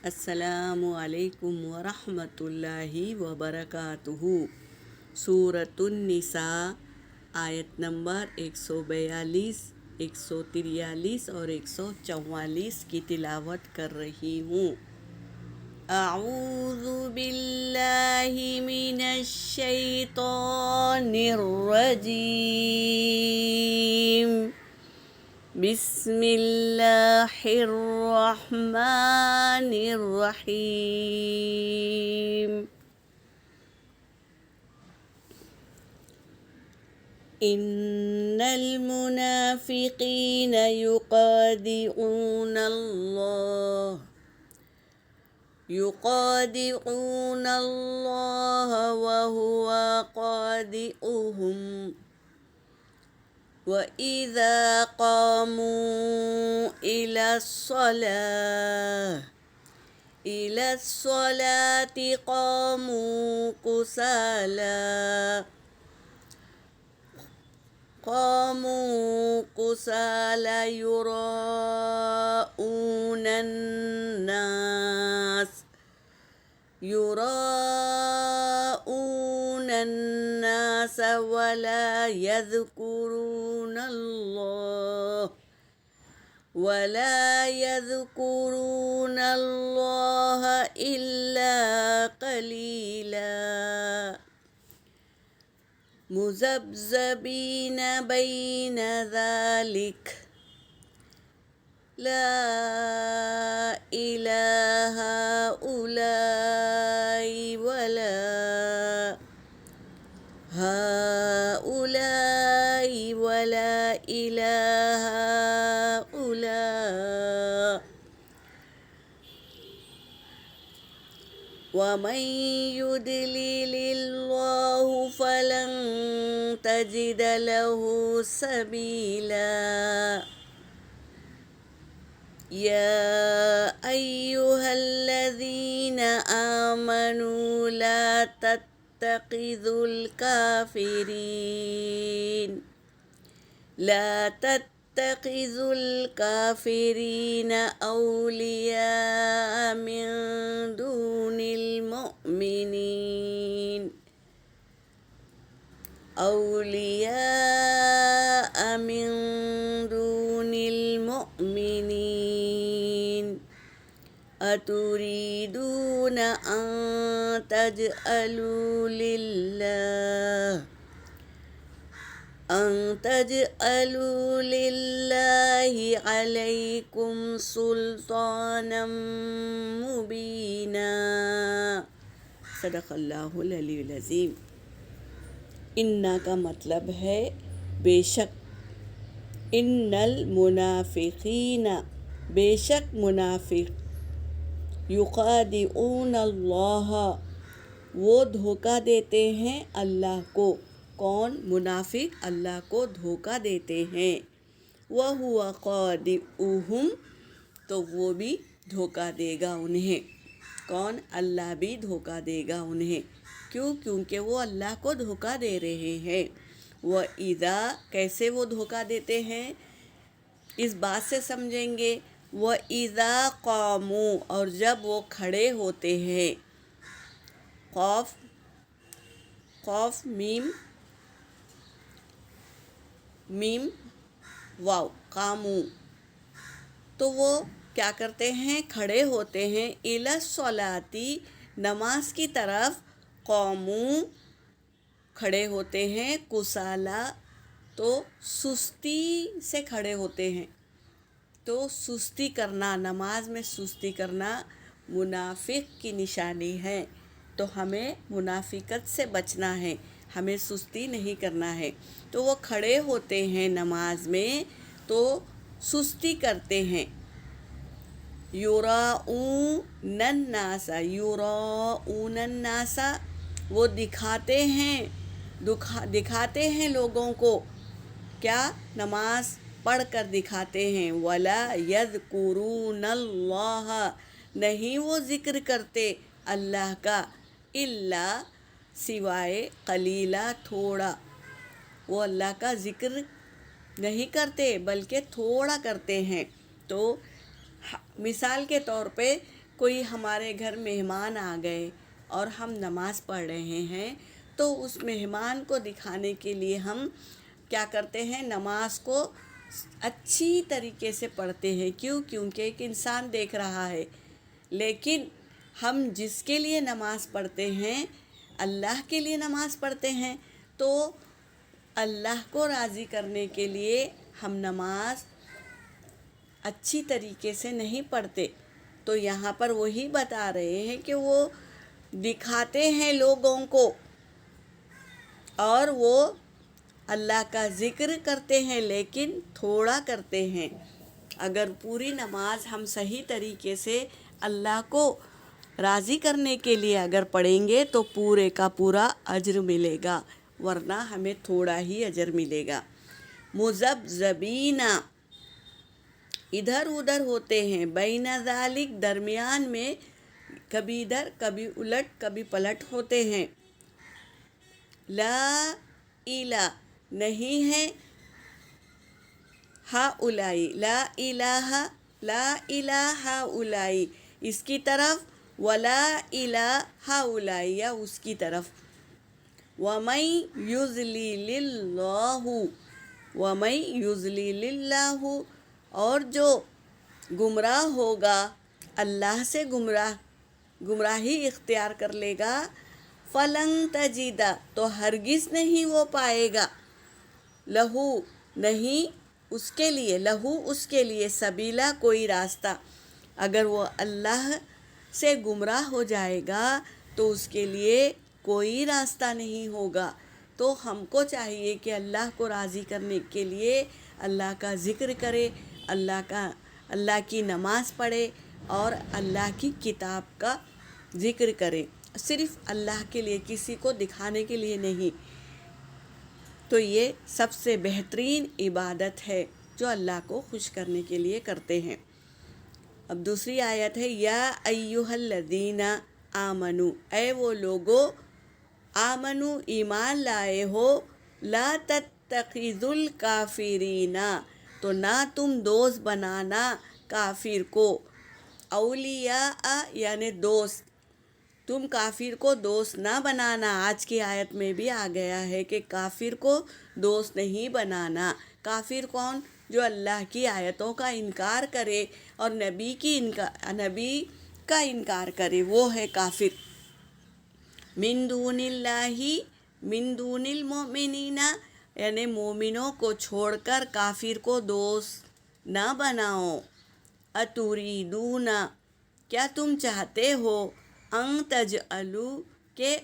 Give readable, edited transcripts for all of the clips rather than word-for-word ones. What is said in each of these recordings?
السلام علیکم ورحمۃ اللہ وبرکاتہ۔ سورۃ النساء آیت نمبر 142، 143 اور 144 کی تلاوت کر رہی ہوں۔ اعوذ باللہ من الشیطان الرجیم، بسم اللہ الرحمن الرحیم۔ ان المنافقین يخادعون الله وهو خادعهم وإذا قاموا إلى الصلاة قاموا كسالى يراءون الناس ولا يذكرون الله إلا قليلا، مذبذبين بين ذلك لا إله هؤلاء ولا إله هؤلاء، ومن يضلل الله فلن تجد له سبيلا۔ يا أيها الذين آمنوا لا تتخذوا الكافرين أولياء من دون المؤمنين، أتريدون أن تجعلوا لله عليكم سلطانا مبينا۔ صدق اللہ العلی العظیم۔ انا کا مطلب ہے بے شک، ان المنافقین بے شک منافق، یخادعون اللہ وہ دھوکہ دیتے ہیں اللہ کو۔ کون؟ منافق اللہ کو دھوکہ دیتے ہیں۔ وَهُوَ خَادِعُهُمْ تو وہ بھی دھوکہ دے گا انہیں۔ کون؟ اللہ بھی دھوکہ دے گا انہیں۔ کیوں؟ کیونکہ وہ اللہ کو دھوکہ دے رہے ہیں۔ وَإِذَا کیسے وہ دھوکہ دیتے ہیں اس بات سے سمجھیں گے۔ وَإِذَا قَامُوا اور جب وہ کھڑے ہوتے ہیں، قوف میم واو قامو، تو وہ کیا کرتے ہیں؟ کھڑے ہوتے ہیں۔ الی الصلاۃ نماز کی طرف، قاموا کھڑے ہوتے ہیں، کسالى تو سستی سے کھڑے ہوتے ہیں۔ تو سستی کرنا، نماز میں سستی کرنا منافق کی نشانی ہے۔ تو ہمیں منافقت سے بچنا ہے، ہمیں سستی نہیں کرنا ہے۔ تو وہ کھڑے ہوتے ہیں نماز میں تو سستی کرتے ہیں۔ یراؤون الناس وہ دکھاتے ہیں لوگوں کو، کیا؟ نماز پڑھ کر دکھاتے ہیں۔ ولا یذکرون اللہ نہیں وہ ذکر کرتے اللہ کا، الا سوائے قلیلا تھوڑا، وہ اللہ کا ذکر نہیں کرتے بلکہ تھوڑا کرتے ہیں۔ تو مثال کے طور پہ کوئی ہمارے گھر مہمان آ گئے اور ہم نماز پڑھ رہے ہیں تو اس مہمان کو دکھانے کے لیے ہم کیا کرتے ہیں، نماز کو اچھی طریقے سے پڑھتے ہیں. کیونکہ ایک انسان دیکھ رہا ہے. لیکن ہم جس کے لیے نماز پڑھتے ہیں، اللہ کے لیے نماز پڑھتے ہیں، تو اللہ کو راضی کرنے کے لیے ہم نماز اچھی طریقے سے نہیں پڑھتے. تو یہاں پر وہی بتا رہے ہیں کہ وہ دکھاتے ہیں لوگوں کو، اور وہ اللہ کا ذکر کرتے ہیں لیکن تھوڑا کرتے ہیں. اگر پوری نماز ہم صحیح طریقے سے اللہ کو راضی کرنے کے لیے اگر پڑھیں گے تو پورے کا پورا اجر ملے گا، ورنہ ہمیں تھوڑا ہی اجر ملے گا. مذبذبین، ادھر ادھر ہوتے ہیں، بین ذالک، درمیان میں، کبھی ادھر کبھی الٹ کبھی پلٹ ہوتے ہیں. لا الہ، نہیں ہے، ہؤلائی، لا الہ، لا الہ ہؤلائی اس کی طرف، ولا الہ ہؤلائی یا اس کی طرف. وَمَن یضلل اللہ، وَمَن یضلل اللہ، اور جو گمراہ ہوگا، اللہ سے گمراہی اختیار کر لے گا، فَلَن تَجِدَ، تو ہرگز نہیں وہ پائے گا، لہو، نہیں اس کے لیے، لہو اس کے لیے، سبیلا، کوئی راستہ. اگر وہ اللہ سے گمراہ ہو جائے گا تو اس کے لیے کوئی راستہ نہیں ہوگا. تو ہم کو چاہیے کہ اللہ کو راضی کرنے کے لیے اللہ کا ذکر کرے، اللہ کی نماز پڑھے اور اللہ کی کتاب کا ذکر کرے، صرف اللہ کے لیے، کسی کو دکھانے کے لیے نہیں. تو یہ سب سے بہترین عبادت ہے جو اللہ کو خوش کرنے کے لیے کرتے ہیں. اب دوسری آیت ہے، یا ایھا الذین آمنو، اے وہ لوگو، آمنو، ایمان لائے ہو، لا تتخذوا الکافرین، تو نہ تم دوست بنانا کافر کو، اولیاء یعنی دوست، تم کافر کو دوست نہ بنانا. آج کی آیت میں بھی آ گیا ہے کہ کافر کو دوست نہیں بنانا. کافر کون؟ جو اللہ کی آیتوں کا انکار کرے اور نبی کا انکار کرے، وہ ہے کافر. من دون اللہ، من دون المؤمنین، یعنی مومنوں کو چھوڑ کر کافر کو دوست نہ بناؤ. اتریدون، کیا تم چاہتے ہو، ان تجعلوا، کہ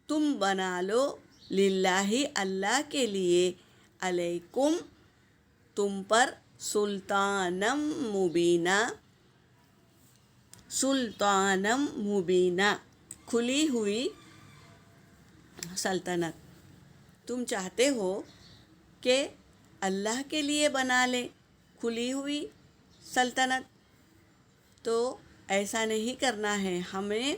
تم بنا لو، للہ، اللہ کے لیے، علیکم، تم پر، سلطانم مبینہ، سلطانم مبینہ، کھلی ہوئی سلطنت. تم چاہتے ہو کہ اللہ کے لیے بنا لے کھلی ہوئی سلطنت، تو ایسا نہیں کرنا ہے. ہمیں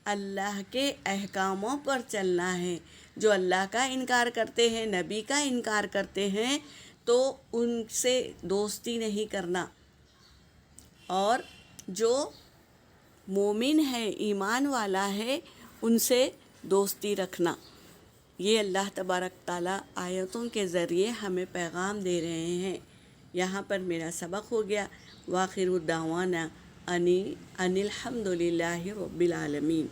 اللہ کے احکاموں پر چلنا ہے. جو اللہ کا انکار کرتے ہیں، نبی کا انکار کرتے ہیں، تو ان سے دوستی نہیں کرنا. اور جو مومن ہے، ایمان والا ہے، ان سے دوستی رکھنا. یہ اللہ تبارک تعالیٰ آیتوں کے ذریعے ہمیں پیغام دے رہے ہیں. یہاں پر میرا سبق ہو گیا. وآخر دعوانا ان الحمد للہ رب العالمین.